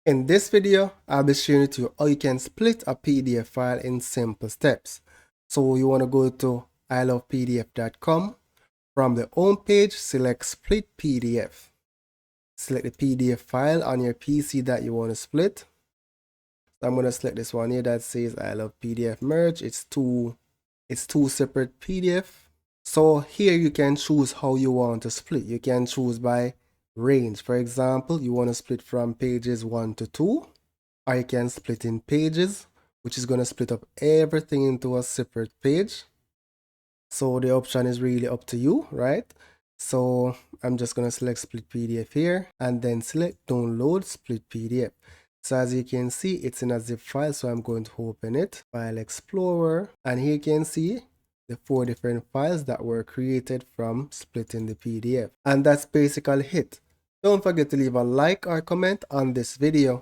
In this video, I'll be sharing with you how you can split a PDF file in simple steps. So you want to go to ilovepdf.com. From the home page, select Split PDF. Select the PDF file on your PC that you want to split. So I'm going to select this one here that says I love PDF merge. It's two separate PDF. So here you can choose how you want to split. You can choose by range. For example, you want to split from pages 1 to 2, or you can split in pages, which is going to split up everything into a separate page. So the option is really up to you, right? So I'm just going to select split PDF here and then select download split PDF. So as you can see, it's in a zip file. So I'm going to open it, File Explorer, and here you can see the 4 different files that were created from splitting the PDF. And that's basically it. Don't forget to leave a like or comment on this video.